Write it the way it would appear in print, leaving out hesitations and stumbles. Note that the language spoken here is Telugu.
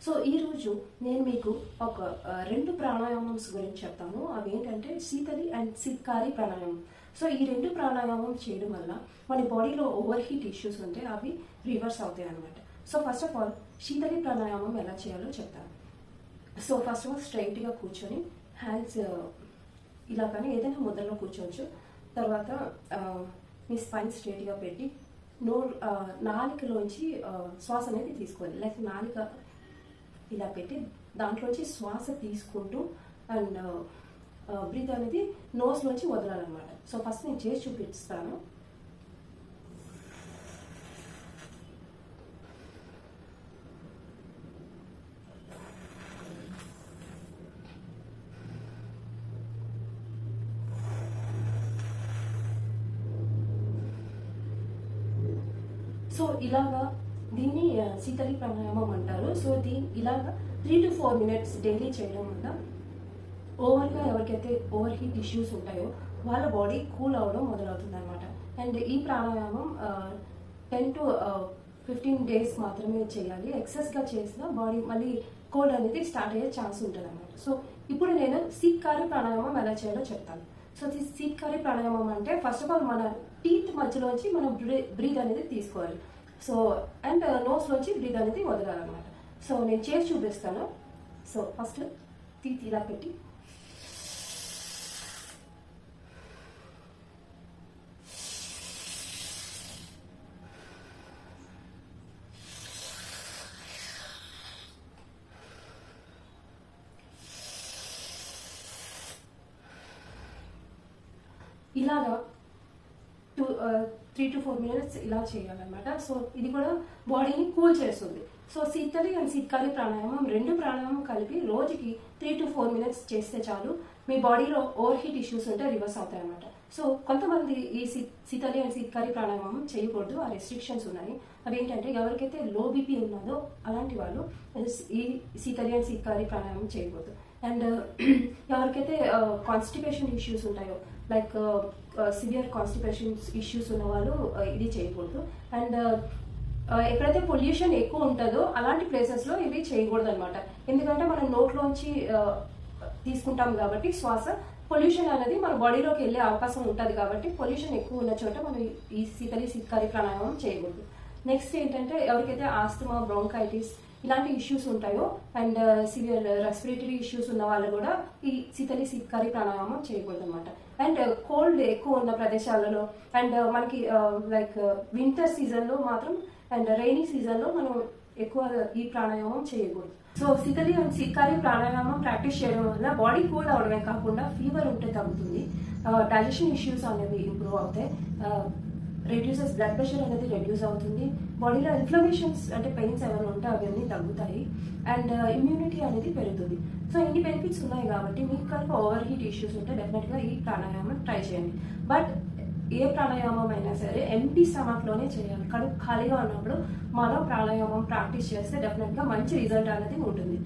సో ఈరోజు నేను మీకు ఒక రెండు ప్రాణాయామమ్స్ గురించి చెప్తాను. అవి ఏంటంటే శీతలి అండ్ సిత్కారి ప్రాణాయామం. సో ఈ రెండు ప్రాణాయామం చేయడం వల్ల మన బాడీలో ఓవర్ హీట్ ఇష్యూస్ ఉంటే అవి రివర్స్ అవుతాయి అనమాట. సో ఫస్ట్ ఆఫ్ ఆల్ శీతలి ప్రాణాయామం ఎలా చేయాలో చెప్తాను. సో ఫస్ట్ ఆఫ్ ఆల్ స్ట్రైట్గా కూర్చొని హ్యాండ్స్ ఇలా కానీ ఏదైనా ముద్రలో కూర్చోవచ్చు. తర్వాత మీ స్పైన్ స్ట్రైట్గా పెట్టి నాలుకలోంచి శ్వాస అనేది తీసుకోవాలి. లైక్ నాలుక ఇలా పెట్టి దాంట్లోంచి శ్వాస తీసుకుంటూ అండ్ బ్రీత్ అనేది నోస్లోంచి వదలాలన్నమాట. సో ఫస్ట్ నేను చేసి చూపిస్తాను. సో ఇలాగా దీన్ని శీతలి ప్రాణాయామం అంటారు. సో ఇలాగా 3 to 4 minutes డైలీ చేయడం వల్ల ఓవర్గా ఎవరికైతే ఓవర్ హీట్ ఇష్యూస్ ఉంటాయో వాళ్ళ బాడీ కూల్ అవ్వడం మొదలవుతుంది అనమాట. అండ్ ఈ ప్రాణాయామం 10 to 15 days మాత్రమే చేయాలి. ఎక్సెస్గా చేసిన బాడీ మళ్ళీ కోల్డ్ అనేది స్టార్ట్ అయ్యే ఛాన్స్ ఉంటుంది అనమాట. సో ఇప్పుడు నేను శీత్కారి ప్రాణాయామం ఎలా చేయాలో చెప్తాను. సో శీత్కారి ప్రాణాయామం అంటే ఫస్ట్ ఆఫ్ ఆల్ మన టీత్ మధ్యలోంచి మనం బ్రీత్ అనేది తీసుకోవాలి. సో అండ్ నోస్లోంచి బ్రీత్ అనేది వదలాలన్నమాట. సో నేను చేసి చూపిస్తాను. సో ఫస్ట్ టీత్ ఇలా పెట్టి ఇలాగా 3 to 4 minutes ఇలా చేయాలన్నమాట. సో ఇది కూడా బాడీని కూల్ చేస్తుంది. సో శీతలి అండ్ సిత్కారి ప్రాణాయామం రెండు ప్రాణాయామం కలిపి రోజుకి 3 to 4 minutes చేస్తే చాలు మీ బాడీలో ఓవర్ హీట్ ఇష్యూస్ ఉంటే రివర్స్ అవుతాయి అన్నమాట. సో కొంతమంది ఈ శీతలి అండ్ సిత్కారి ప్రాణాయామం చేయకూడదు, ఆ రెస్ట్రిక్షన్స్ ఉన్నాయి. అవి ఏంటంటే ఎవరికైతే లో బీపీ ఉన్నదో అలాంటి వాళ్ళు ఈ శీతలి అండ్ సిత్కారి ప్రాణాయామం చేయకూడదు. అండ్ ఎవరికైతే కాన్స్టిపేషన్ ఇష్యూస్ ఉంటాయో లైక్ సివియర్ కాన్స్టిపేషన్ ఇష్యూస్ ఉన్న వాళ్ళు ఇది చేయకూడదు. అండ్ ఎక్కడైతే పొల్యూషన్ ఎక్కువ ఉంటుందో అలాంటి ప్లేసెస్లో ఇవి చేయకూడదు అనమాట. ఎందుకంటే మనం నోట్లోంచి తీసుకుంటాం కాబట్టి శ్వాస పొల్యూషన్ అనేది మన బాడీలోకి వెళ్ళే అవకాశం ఉంటుంది. కాబట్టి పొల్యూషన్ ఎక్కువ ఉన్న చోట మనం ఈ శీతలి సిత్కారి ప్రాణాయామం చేయకూడదు. నెక్స్ట్ ఏంటంటే ఎవరికైతే ఆస్తమా, బ్రోంకైటిస్ ఇలాంటి ఇష్యూస్ ఉంటాయో అండ్ సివియర్ రెస్పిరేటరీ ఇష్యూస్ ఉన్న వాళ్ళు కూడా ఈ శీతలి సిత్కారి ప్రాణాయామం చేయకూడదు అనమాట. అండ్ కోల్డ్ ఎక్కువ ఉన్న ప్రదేశాలలో అండ్ మనకి లైక్ వింటర్ సీజన్లో మాత్రం అండ్ రైనీ సీజన్లో మనం ఎక్కువ ఈ ప్రాణాయామం చేయకూడదు. సో శీతలి అండ్ సిత్కారి ప్రాణాయామం ప్రాక్టీస్ చేయడం వల్ల బాడీ కూల్ అవడమే కాకుండా ఫీవర్ ఉంటే తగ్గుతుంది, డైజెషన్ ఇష్యూస్ అనేవి ఇంప్రూవ్ అవుతాయి, రెడ్యూసెస్ బ్లడ్ ప్రెషర్ అనేది రెడ్యూస్ అవుతుంది, బాడీలో ఇన్ఫ్లమేషన్స్ అంటే పెయిన్స్ ఏమైనా ఉంటే అవన్నీ తగ్గుతాయి, అండ్ ఇమ్యూనిటీ అనేది పెరుగుతుంది. సో ఇన్ని బెనిఫిట్స్ ఉన్నాయి కాబట్టి మీకు కనుక ఓవర్ హీట్ ఇష్యూస్ ఉంటే డెఫినెట్గా ఈ ప్రాణాయామం ట్రై చేయండి. బట్ ఏ ప్రాణాయామం అయినా సరే ఎంటీ స్టమక్లోనే చేయాలి. కడుపు ఖాళీగా ఉన్నప్పుడు మనం ప్రాణాయామం ప్రాక్టీస్ చేస్తే డెఫినెట్గా మంచి రిజల్ట్ అనేది ఉంటుంది.